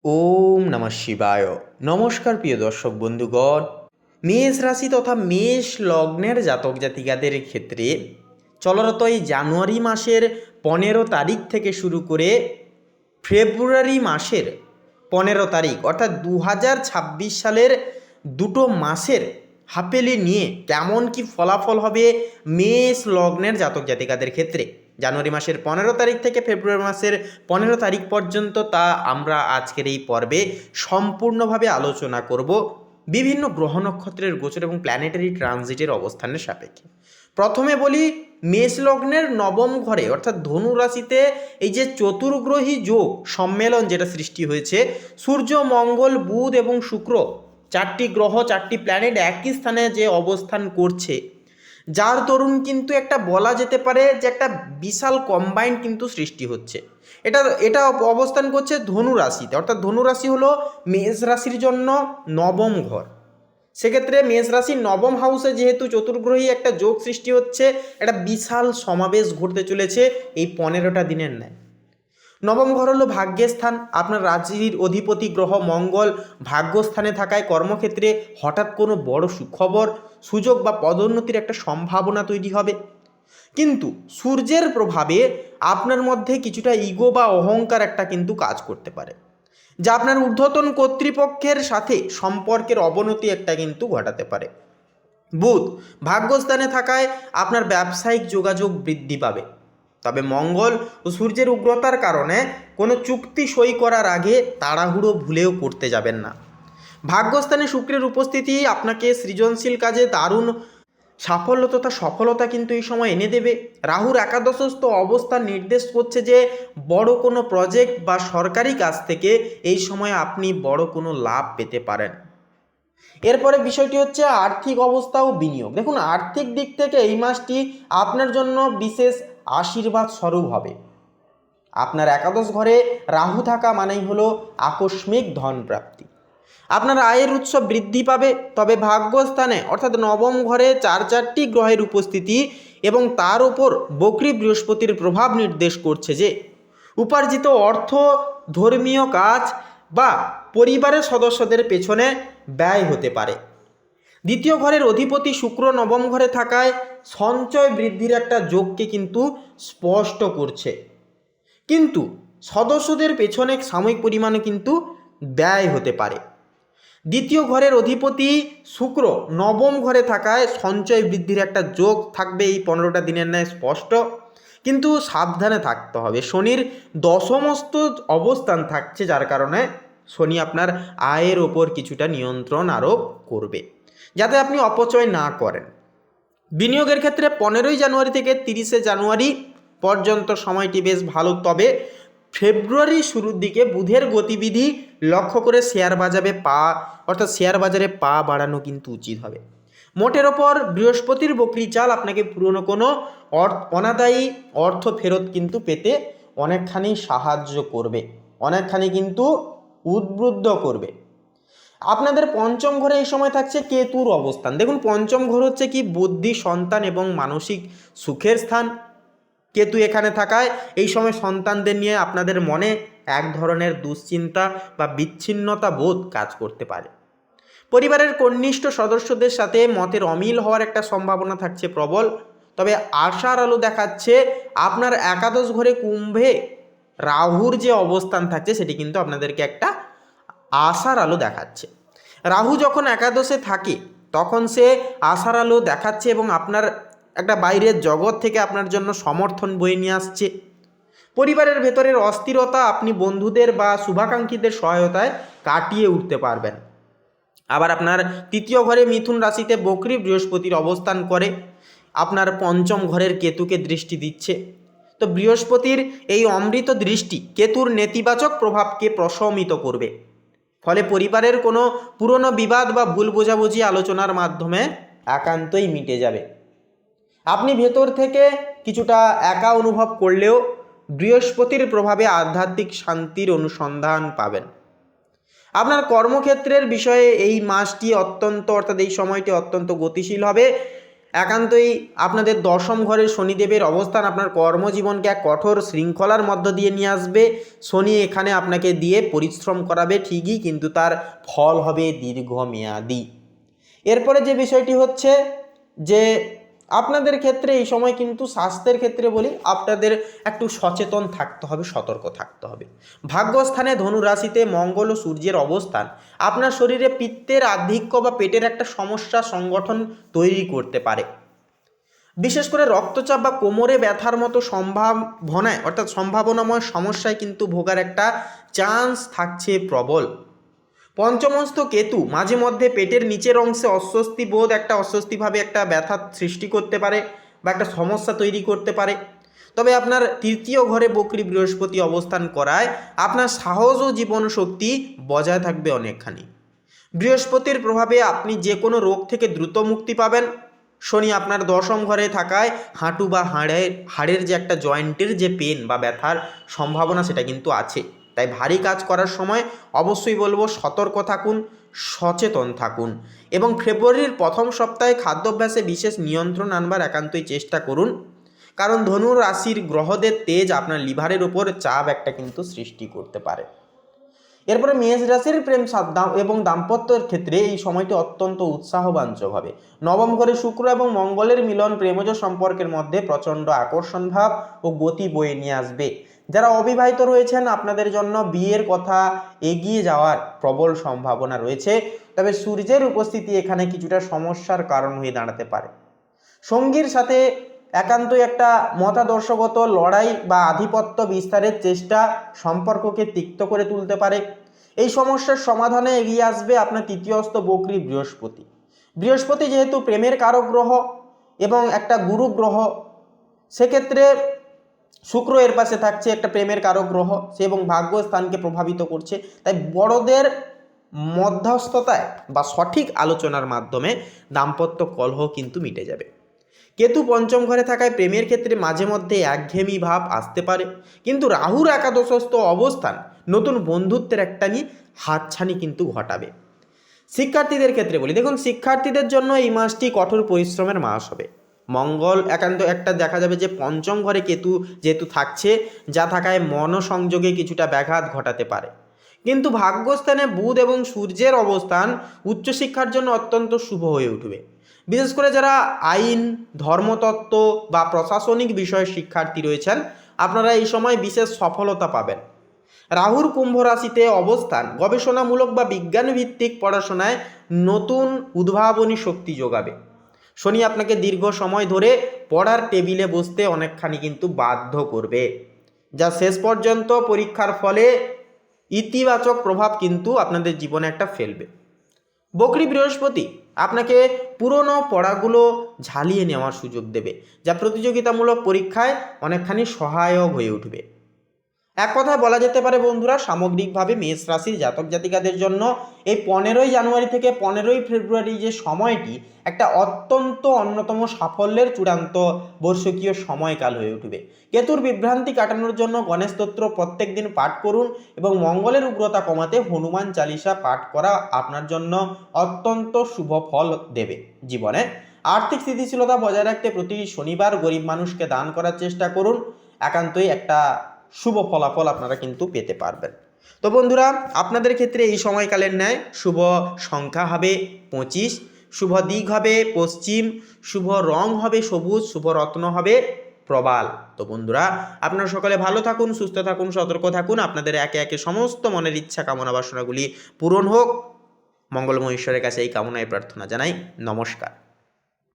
ওম নমঃ শিবায়। নমস্কার প্রিয় দর্শক বন্ধুগণ, মেষ রাশি তথা মেষ লগ্নের জাতক জাতিকাদের ক্ষেত্রে চলরত এই জানুয়ারি মাসের 15 তারিখ থেকে শুরু করে ফেব্রুয়ারি মাসের 15 তারিখ অর্থাৎ 2026 সালের দুটো মাসের হাফেলি নিয়ে কেমন কি ফলাফল হবে মেষ লগ্নের জাতক জাতিকাদের ক্ষেত্রে জানুয়ারি মাসের 15 তারিখ থেকে ফেব্রুয়ারি মাসের 15 তারিখ পর্যন্ত, তা আমরা আজকের এই পর্বে সম্পূর্ণভাবে আলোচনা করব বিভিন্ন গ্রহ নক্ষত্রের গোচর এবং প্ল্যানেটারি ট্রানজিটের অবস্থানের সাপেক্ষে। প্রথমে বলি, মেষ লগ্নের নবম ঘরে অর্থাৎ ধনু রাশিতে এই যে চতুর্গ্রহী যোগ সম্মেলন যেটা সৃষ্টি হয়েছে, সূর্য, মঙ্গল, বুধ এবং শুক্র, চারটি গ্রহ, চারটি প্ল্যানেট একই স্থানে যে অবস্থান করছে, যার দরুন কিন্তু একটা বলা যেতে পারে যে একটা বিশাল কম্বাইন্ড কিন্তু সৃষ্টি হচ্ছে। এটা অবস্থান করছে ধনু রাশিতে, অর্থাৎ ধনু রাশি হলো মেষ রাশির জন্য নবম ঘর। সেক্ষেত্রে মেষ রাশির নবম হাউসে যেহেতু চতুর্গ্রহী একটা যোগ সৃষ্টি হচ্ছে, একটা বিশাল সমাবেশ ঘটতে চলেছে এই 15টা দিনের ন্যায়। নবম ঘর হলো ভাগ্যের স্থান। আপনার রাশির অধিপতি গ্রহ মঙ্গল ভাগ্যস্থানে থাকায় কর্মক্ষেত্রে হঠাৎ কোনো বড় সুখবর, সুযোগ বা পদোন্নতির একটা সম্ভাবনা তৈরি হবে। কিন্তু সূর্যের প্রভাবে আপনার মধ্যে কিছুটা ইগো বা অহংকার একটা কিন্তু কাজ করতে পারে, যা আপনার ঊর্ধ্বতন কর্তৃপক্ষের সাথে সম্পর্কের অবনতি একটা কিন্তু ঘটাতে পারে। বুধ ভাগ্যস্থানে থাকায় আপনার ব্যবসায়িক যোগাযোগ বৃদ্ধি পাবে, তবে মঙ্গল ও সূর্যের উগ্রতার কারণে কোনো চুক্তি সই করার আগে তাড়াহুড়ো ভুলেও করতে যাবেন না। ভাগ্যস্থানে শুক্রের উপস্থিতি আপনাকে সৃজনশীল কাজে দারুণ সাফল্য তথা সফলতা কিন্তু এই সময় এনে দেবে। রাহুর একাদশস্থ অবস্থান নির্দেশ করছে যে বড় কোনো প্রজেক্ট বা সরকারি কাজ থেকে এই সময় আপনি বড় কোনো লাভ পেতে পারেন। এরপরে বিষয়টি হচ্ছে আর্থিক অবস্থা ও বিনিয়োগ। দেখুন, আর্থিক দিক থেকে এই মাসটি আপনার জন্য বিশেষ আশীর্বাদ স্বরূপ হবে। আপনার একাদশ ঘরে রাহু থাকা মানেই হলো আকস্মিক ধন প্রাপ্তি। আপনার আয়ের উৎস বৃদ্ধি পাবে, তবে ভাগ্যস্থানে অর্থাৎ নবম ঘরে চারটি গ্রহের উপস্থিতি এবং তার উপর বক্রী বৃহস্পতির প্রভাব নির্দেশ করছে যে উপার্জিত অর্থ ধর্মীয় কাজ বা পরিবারের সদস্যদের পেছনে ব্যয় হতে পারে। দ্বিতীয় ঘরের অধিপতি শুক্র নবম ঘরে থাকায় সঞ্চয় বৃদ্ধির একটা যোগকে কিন্তু স্পষ্ট করছে, কিন্তু সদস্যদের পেছনে সাময়িক পরিমাণে কিন্তু ব্যয় হতে পারে। দ্বিতীয় ঘরের অধিপতি শুক্র নবম ঘরে থাকায় সঞ্চয় বৃদ্ধির একটা যোগ থাকবে এই 15টা দিনের ন্যায় স্পষ্ট, কিন্তু সাবধানে থাকতে হবে। শনির দশমস্ত অবস্থান থাকছে, যার কারণে শনি আপনার আয়ের ওপর কিছুটা নিয়ন্ত্রণ আরোপ করবে, যাতে আপনি অপচয় না করেন। বিনিয়োগের ক্ষেত্রে 15ই জানুয়ারি থেকে 30শে জানুয়ারি পর্যন্ত সময়টি বেশ ভালো, তবে ফেব্রুয়ারি শুরুর দিকে বুধের গতিবিধি লক্ষ্য করে শেয়ার বাজারে পা বাড়ানো কিন্তু উচিত হবে। মোটের ওপর বৃহস্পতির বকরি চাল আপনাকে পুরনো কোনো অনাদায়ী অর্থ ফেরত কিন্তু পেতে অনেকখানি সাহায্য করবে, অনেকখানি কিন্তু উদ্বুদ্ধ করবে। আপনাদের পঞ্চম ঘরে এই সময় থাকছে কেতুর অবস্থান। দেখুন, পঞ্চম ঘর হচ্ছে কি বুদ্ধি, সন্তান এবং মানসিক সুখের স্থান। কেতু এখানে থাকায় এই সময় সন্তানদের নিয়ে আপনাদের মনে এক ধরনের দুশ্চিন্তা বা বিচ্ছিন্নতা বোধ কাজ করতে পারে। পরিবারের কনিষ্ঠ সদস্যদের সাথে মতের অমিল হওয়ার একটা সম্ভাবনা থাকছে প্রবল, তবে আশার আলো দেখাচ্ছে আপনার একাদশ ঘরে কুম্ভে রাহুর যে অবস্থান থাকছে সেটি কিন্তু আপনাদেরকে একটা আশার আলো দেখাচ্ছে। রাহু যখন একাদশে থাকে তখন সে আশার আলো দেখাচ্ছে এবং আপনার একটা বাইরের জগৎ থেকে আপনার জন্য সমর্থন বয়ে নিয়ে আসছে। পরিবারের ভেতরের অস্থিরতা আপনি বন্ধুদের বা শুভাকাঙ্ক্ষীদের সহায়তায় কাটিয়ে উঠতে পারবেন। আবার আপনার তৃতীয় ঘরে মিথুন রাশিতে বকরি বৃহস্পতির অবস্থান করে আপনার পঞ্চম ঘরের কেতুকে দৃষ্টি দিচ্ছে। তো বৃহস্পতির এই অমৃত দৃষ্টি কেতুর নেতিবাচক প্রভাবকে প্রশমিত করবে, ফলে পরিবারের কোনো পুরনো বিবাদ বা ভুল বোঝাবুঝি আলোচনার মাধ্যমে একান্তই মিটে যাবে। আপনি ভেতর থেকে কিছুটা একা অনুভব করলেও বৃহস্পতির প্রভাবে আধ্যাত্মিক শান্তির অনুসন্ধান পাবেন। আপনার কর্মক্ষেত্রের বিষয়ে এই মাসটি অর্থাৎ এই সময়টি অত্যন্ত গতিশীল হবে। একান্তই আপনাদের দশম ঘরে শনিদেবের অবস্থান আপনার কর্মজীবনকে এক কঠোর শৃঙ্খলার মধ্য দিয়ে নিয়ে আসবে। শনি এখানে আপনাকে দিয়ে পরিশ্রম করাবে ঠিকই, কিন্তু তার ফল হবে দীর্ঘমেয়াদী। এরপরে যে বিষয়টি হচ্ছে যে আপনাদের ক্ষেত্রে এই সময় কিন্তু স্বাস্থ্যের ক্ষেত্রে বলি, আপনাদের একটু সচেতন থাকতে হবে, সতর্ক থাকতে হবে। ভাগ্যস্থানে ধনু রাশিতে মঙ্গল ও সূর্যের অবস্থান আপনার শরীরে পিত্তের আধিক্য বা পেটের একটা সমস্যা সংগঠন তৈরি করতে পারে। বিশেষ করে রক্তচাপ বা কোমরে ব্যথার মতো সম্ভাবনায় অর্থাৎ সম্ভাবনাময় সমস্যায় কিন্তু ভোগার একটা চান্স থাকছে প্রবল। পঞ্চমস্ত কেতু মাঝে মধ্যে পেটের নিচের অংশে অস্বস্তি বোধ, একটা অস্বস্তিভাবে একটা ব্যথা সৃষ্টি করতে পারে বা একটা সমস্যা তৈরি করতে পারে। তবে আপনার তৃতীয় ঘরে বকরি বৃহস্পতি অবস্থান করায় আপনার সাহস ও জীবন শক্তি বজায় থাকবে অনেকখানি। বৃহস্পতির প্রভাবে আপনি যে কোনো রোগ থেকে দ্রুত মুক্তি পাবেন। শনি আপনার দশম ঘরে থাকায় হাঁটু বা হাড়ের যে একটা জয়েন্টের যে পেন বা ব্যথার সম্ভাবনা সেটা কিন্তু আছে। তাই ভারী কাজ করার সময় অবশ্যই বলবো সতর্ক থাকুন, সচেতন থাকুন এবং ফেব্রুয়ারির প্রথম সপ্তাহে খাদ্যাভ্যাসে বিশেষ নিয়ন্ত্রণ আনবার একান্তই চেষ্টা করুন। কারণ ধনু রাশির গ্রহদের তেজ আপনার লিভারের উপর চাপ একটা কিন্তু সৃষ্টি করতে পারে। এরপরে মেষ রাশির প্রেম এবং দাম্পত্যের ক্ষেত্রে এই সময়টি অত্যন্ত উৎসাহবাঞ্চক হবে। নবম ঘরে শুক্র এবং মঙ্গলের মিলন প্রেমজ সম্পর্কের মধ্যে প্রচণ্ড আকর্ষণ ভাব ও গতি বয়ে নিয়ে আসবে। যারা অবিবাহিত রয়েছেন আপনাদের জন্য বিয়ের কথা এগিয়ে যাওয়ার প্রবল সম্ভাবনা রয়েছে। তবে সূর্যের উপস্থিতি এখানে কিছুটা সমস্যার কারণ হয়ে দাঁড়াতে পারে। সঙ্গীর সাথে একান্তই একটা মতাদর্শগত লড়াই বা আধিপত্য বিস্তারের চেষ্টা সম্পর্ককে তিক্ত করে তুলতে পারে। এই সমস্যার সমাধানে এগিয়ে আসবে আপনার তৃতীয়স্থ বকরি বৃহস্পতি। বৃহস্পতি যেহেতু প্রেমের কারক গ্রহ এবং একটা গুরু গ্রহ, সেক্ষেত্রে শুক্র এর পাশে থাকছে একটা প্রেমের কারক গ্রহ, সে এবং ভাগ্যস্থানকে প্রভাবিত করছে। তাই বড়দের মধ্যস্থতায় বা সঠিক আলোচনার মাধ্যমে দাম্পত্য কলহ কিন্তু মিটে যাবে। কেতু পঞ্চম ঘরে থাকায় প্রেমের ক্ষেত্রে মাঝে মধ্যে একঘেয়েমি ভাব আসতে পারে, কিন্তু রাহুর একাদশস্থ অবস্থান নতুন বন্ধুত্বের একটা হাতছানি কিন্তু ঘটাবে। শিক্ষার্থীদের ক্ষেত্রে বলি, দেখুন শিক্ষার্থীদের জন্য এই মাসটি কঠোর পরিশ্রমের মাস হবে। মঙ্গল একান্ত একটা দেখা যাবে যে পঞ্চম ঘরে কেতু যেহেতু থাকছে, যা থাকায় মনসংযোগে কিছুটা ব্যাঘাত ঘটাতে পারে। কিন্তু ভাগ্যস্থানে বুধ এবং সূর্যের অবস্থান উচ্চশিক্ষার জন্য অত্যন্ত শুভ হয়ে উঠবে। বিশেষ করে যারা আইন, ধর্মতত্ত্ব বা প্রশাসনিক বিষয়ের শিক্ষার্থী রয়েছেন, আপনারা এই সময় বিশেষ সফলতা পাবেন। রাহুর কুম্ভ রাশিতে অবস্থান গবেষণামূলক বা বিজ্ঞানভিত্তিক পড়াশোনায় নতুন উদ্ভাবনী শক্তি যোগাবে। শনি আপনাকে দীর্ঘ সময় ধরে পড়ার টেবিলে বসতে অনেকখানি কিন্তু বাধ্য করবে, যা শেষ পর্যন্ত পরীক্ষার ফলে ইতিবাচক প্রভাব কিন্তু আপনাদের জীবনে একটা ফেলবে। বকরি বৃহস্পতি আপনাকে পুরনো পড়াগুলো ঝালিয়ে নেওয়ার সুযোগ দেবে, যা প্রতিযোগিতামূলক পরীক্ষায় অনেকখানি সহায়ক হয়ে উঠবে। এক কথায় বলা যেতে পারে বন্ধুরা, সামগ্রিকভাবে মেষ রাশির জাতক জাতিকাদের জন্য এই 15ই জানুয়ারি থেকে 15ই ফেব্রুয়ারি যে সময়টি একটা অত্যন্ত অন্যতম সাফল্যের চূড়ান্ত বর্ষকীয় সময়কাল হয়ে উঠবে। কেতুর বিভ্রান্তি কাটানোর জন্য গণেশ স্তোত্র প্রত্যেক দিন পাঠ করুন এবং মঙ্গলের উগ্রতা কমাতে হনুমান চালিসা পাঠ করা আপনার জন্য অত্যন্ত শুভ ফল দেবে। জীবনে আর্থিক স্থিতিশীলতা বজায় রাখতে প্রতি শনিবার গরিব মানুষকে দান করার চেষ্টা করুন, একান্তই একটা শুভ ফলাফল আপনারা কিন্তু পেতে পারবেন। তো বন্ধুরা, আপনাদের ক্ষেত্রে এই সময়কালের ন্যায় শুভ সংখ্যা হবে 25, শুভ দিক হবে পশ্চিম, শুভ রং হবে সবুজ, শুভ রত্ন হবে প্রবাল। তো বন্ধুরা, আপনারা সকলে ভালো থাকুন, সুস্থ থাকুন, সতর্ক থাকুন। আপনাদের একে একে সমস্ত মনের ইচ্ছা কামনা বাসনাগুলি পূরণ হোক। মঙ্গলময় ঈশ্বরের কাছে এই কামনায় প্রার্থনা জানাই। নমস্কার।